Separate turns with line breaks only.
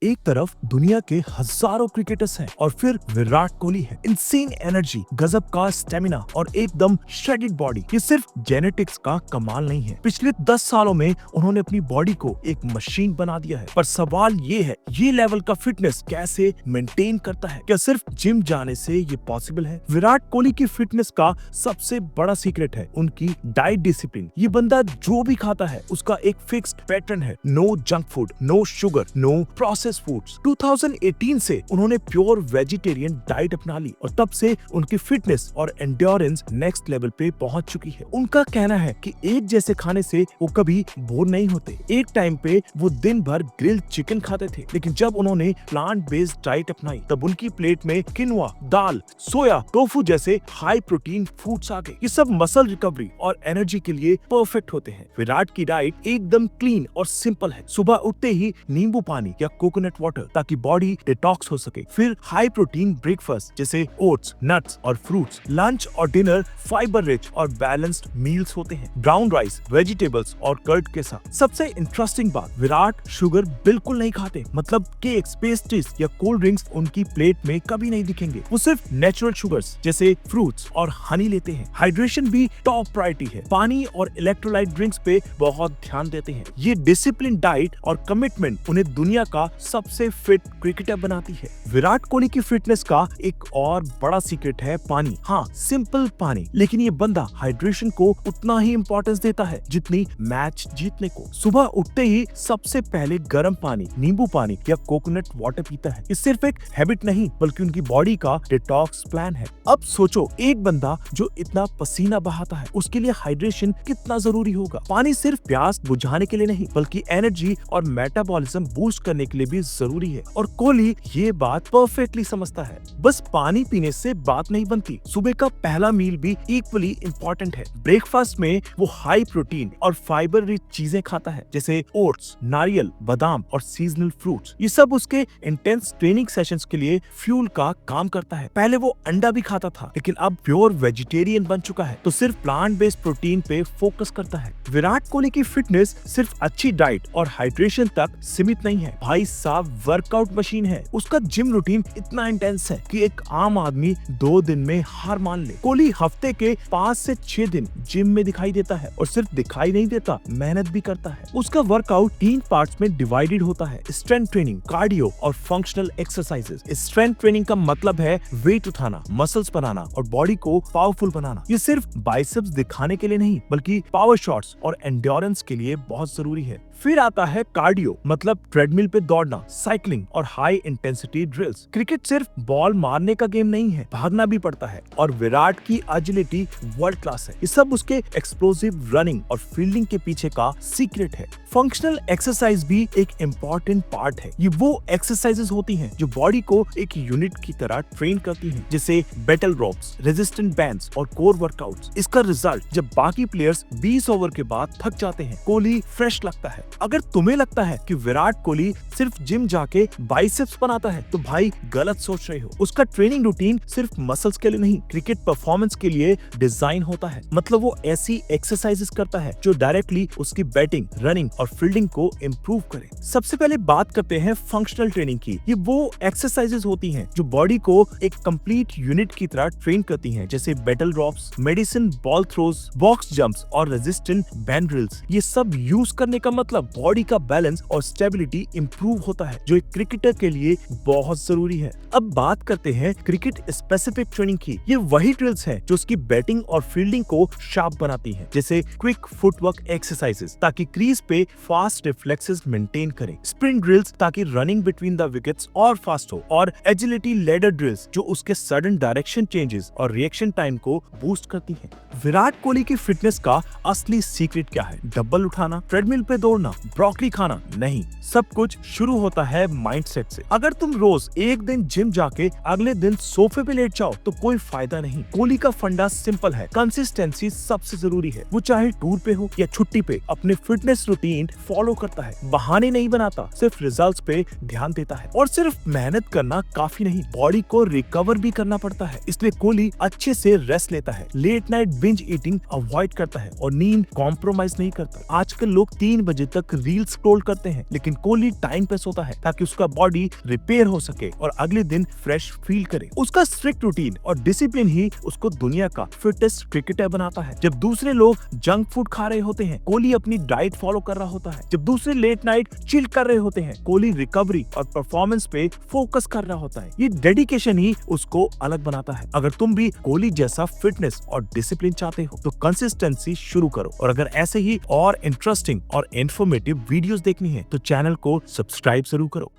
एक तरफ दुनिया के हजारों क्रिकेटर्स हैं और फिर विराट कोहली है। इनसेन एनर्जी, गजब का स्टेमिना और एकदम श्रेडेड बॉडी। ये सिर्फ जेनेटिक्स का कमाल नहीं है, पिछले 10 सालों में उन्होंने अपनी बॉडी को एक मशीन बना दिया है। पर सवाल ये है, ये लेवल का फिटनेस कैसे मेंटेन करता है? क्या सिर्फ जिम जाने से ये पॉसिबल है? विराट कोहली की फिटनेस का सबसे बड़ा सीक्रेट है उनकी डाइट डिसिप्लिन। ये बंदा जो भी खाता है उसका एक फिक्स्ड पैटर्न है। No junk food, no sugar, no processed foods. 2018 से उन्होंने प्योर वेजिटेरियन डाइट अपना ली और तब से उनकी फिटनेस और एंड्योरेंस नेक्स्ट लेवल पे पहुंच चुकी है। उनका कहना है कि एक जैसे खाने से वो कभी बोर नहीं होते। एक टाइम पे वो दिन भर ग्रिल्ड चिकन खाते थे, लेकिन जब उन्होंने प्लांट बेस्ड डाइट अपनाई तब उनकी प्लेट में किनवा, दाल, सोया, टोफू जैसे हाई प्रोटीन फूड्स आ गए। ये सब मसल रिकवरी और एनर्जी के लिए परफेक्ट होते हैं। विराट की डाइट एकदम क्लीन और सिंपल है। सुबह उठते ही नींबू पानी या कोकोनट वाटर ताकि बॉडी डिटॉक्स हो सके। फिर हाई प्रोटीन ब्रेकफास्ट जैसे ओट्स, नट्स और फ्रूट्स। लंच और डिनर फाइबर रिच और बैलेंस्ड मील्स होते हैं, ब्राउन राइस, वेजिटेबल्स और कर्ड के साथ। सबसे इंटरेस्टिंग बात, विराट शुगर बिल्कुल नहीं खाते। मतलब केक्स, पेस्ट्रीज या कोल्ड ड्रिंक्स उनकी प्लेट में कभी नहीं दिखेंगे। वो सिर्फ नेचुरल शुगर्स जैसे फ्रूट्स और हनी लेते हैं। हाइड्रेशन भी टॉप प्रायोरिटी है। पानी और इलेक्ट्रोलाइट ड्रिंक्स पे बहुत ध्यान देते हैं। ये डिसिप्लिन डाइट और कमिटमेंट उन्हें दुनिया का सबसे फिट क्रिकेटर बनाती है। विराट कोहली की फिटनेस का एक और बड़ा सीक्रेट है पानी। हाँ, सिंपल पानी, लेकिन ये बंदा हाइड्रेशन को उतना ही इंपॉर्टेंस देता है जितनी मैच जीतने को। सुबह उठते ही सबसे पहले गर्म पानी, नींबू पानी या कोकोनट वाटर पीता है। ये सिर्फ एक हैबिट नहीं बल्कि उनकी बॉडी का डिटॉक्स प्लान है। अब सोचो, एक बंदा जो इतना पसीना बहाता है उसके लिए हाइड्रेशन कितना जरूरी होगा। पानी सिर्फ प्यास बुझाने के लिए नहीं बल्कि एनर्जी और मेटाबॉलिज्म बूस्ट करने के लिए भी जरूरी है, और कोहली ये बात परफेक्टली समझता है। बस पानी पीने से बात नहीं बनती, सुबह का पहला मील भी इक्वली इम्पोर्टेंट है। ब्रेकफास्ट में वो हाई प्रोटीन और फाइबर रिच चीजें खाता है जैसे ओट्स, नारियल, बादाम और सीजनल फ्रूट्स। ये सब उसके इंटेंस ट्रेनिंग सेशंस के लिए फ्यूल का काम करता है। पहले वो अंडा भी खाता था, लेकिन अब प्योर वेजिटेरियन बन चुका है तो सिर्फ प्लांट बेस्ड प्रोटीन पे फोकस करता है। विराट कोहली की फिटनेस सिर्फ अच्छी डाइट और हाइड्रेशन तक सीमित नहीं है। भाई साहब वर्कआउट मशीन है। उसका जिम रूटीन इतना इंटेंस है कि एक आम आदमी 2 दिन में हार मान ले। कोहली हफ्ते के 5 से 6 दिन जिम में दिखाई देता है, और सिर्फ दिखाई नहीं देता, मेहनत भी करता है। उसका वर्कआउट 3 पार्ट्स में डिवाइडेड होता है, स्ट्रेंथ ट्रेनिंग, कार्डियो और फंक्शनल एक्सरसाइजेस। स्ट्रेंथ ट्रेनिंग का मतलब है वेट उठाना, मसल्स बनाना और बॉडी को पावरफुल बनाना। ये सिर्फ बाइसेप्स दिखाने के लिए नहीं बल्कि पावर शॉट्स और एंड्योरेंस के लिए बहुत जरूरी है। फिर आता है कार्डियो, मतलब ट्रेडमिल पे दौड़ना, साइकिलिंग और हाई इंटेंसिटी ड्रिल्स। क्रिकेट सिर्फ बॉल मारने का गेम नहीं है, भागना भी पड़ता है, और विराट की एजिलिटी वर्ल्ड क्लास है। ये सब उसके एक्सप्लोसिव रनिंग और फील्डिंग के पीछे का सीक्रेट है। फंक्शनल एक्सरसाइज भी एक इम्पोर्टेंट पार्ट है। ये वो एक्सरसाइजेस होती हैं जो बॉडी को एक यूनिट की तरह ट्रेन करती हैं, जैसे बैटल रॉप्स, रेजिस्टेंट बैंड्स और कोर वर्कआउट्स। इसका रिजल्ट जब बाकी प्लेयर्स 20 ओवर के बाद थक जाते हैं, कोहली फ्रेश लगता है। अगर तुम्हें लगता है कि विराट कोहली सिर्फ जिम जाके बाइसेप्स बनाता है तो भाई गलत सोच रहे हो। उसका ट्रेनिंग रूटीन सिर्फ मसल्स के लिए नहीं, क्रिकेट परफॉर्मेंस के लिए डिजाइन होता है। मतलब वो ऐसी एक्सरसाइजेस करता है जो डायरेक्टली उसकी बैटिंग, रनिंग और फील्डिंग को इम्प्रूव करे। सबसे पहले बात करते हैं फंक्शनल ट्रेनिंग की। ये वो एक्सरसाइजेस होती हैं जो बॉडी को एक कंप्लीट यूनिट की तरह ट्रेन करती हैं, जैसे battle drops, medicine ball throws, box jumps और रेजिस्टेंट बैंड ड्रिल्स। ये सब यूज करने का मतलब बॉडी का बैलेंस और स्टेबिलिटी इंप्रूव होता है, जो एक क्रिकेटर के लिए बहुत जरूरी है। अब बात करते हैं क्रिकेट स्पेसिफिक ट्रेनिंग की। ये वही ड्रिल्स हैं जो उसकी बैटिंग और फील्डिंग को शार्प बनाती हैं, जैसे क्विक फुटवर्क एक्सरसाइजेस ताकि क्रीज पे फास्ट रिफ्लेक्सेस मेंटेन करें, स्प्रिंट ड्रिल्स ताकि रनिंग बिटवीन द विकेट्स और फास्ट हो, और एजिलिटी लेडर ड्रिल्स जो उसके सडन डायरेक्शन चेंजेस और रिएक्शन टाइम को बूस्ट करती हैं। विराट कोहली की फिटनेस का असली सीक्रेट क्या है? डंबल उठाना, ट्रेडमिल पे दौड़ना, ब्रोकली खाना नहीं। सब कुछ शुरू होता है माइंडसेट से। अगर तुम रोज एक दिन जिम जाके अगले दिन सोफे पे लेट जाओ तो कोई फायदा नहीं। कोहली का फंडा सिंपल है, कंसिस्टेंसी सबसे जरूरी है। वो चाहे टूर पे हो या छुट्टी पे अपने फिटनेस रूटीन फॉलो करता है, बहाने नहीं बनाता, सिर्फ रिजल्ट्स पे ध्यान देता है। और सिर्फ मेहनत करना काफी नहीं, बॉडी को रिकवर भी करना पड़ता है। इसलिए कोहली अच्छे से रेस्ट लेता है, late night binge eating avoid करता है और नींद कॉम्प्रोमाइज नहीं करता। आजकल लोग 3 बजे तक रील स्क्रॉल करते हैं, लेकिन कोहली टाइम पे सोता है ताकि उसका बॉडी रिपेयर हो सके और अगले दिन फ्रेश फील करे। उसका स्ट्रिक्ट रूटीन और डिसिप्लिन ही उसको दुनिया का फिटेस्ट क्रिकेटर बनाता है। जब दूसरे लोग जंक फूड खा रहे होते हैं, कोहली अपनी डाइट फॉलो कर रहा होता है। जब दूसरे लेट नाइट चिल कर रहे होते हैं, कोहली रिकवरी और परफॉर्मेंस पे फोकस कर रहा होता है। ये डेडिकेशन ही उसको अलग बनाता है। अगर तुम भी कोहली जैसा फिटनेस और डिसिप्लिन चाहते हो तो कंसिस्टेंसी शुरू करो, और अगर ऐसे ही और इंटरेस्टिंग और इंफॉर्मेटिव वीडियोस देखनी है तो चैनल को सब्सक्राइब जरूर करो।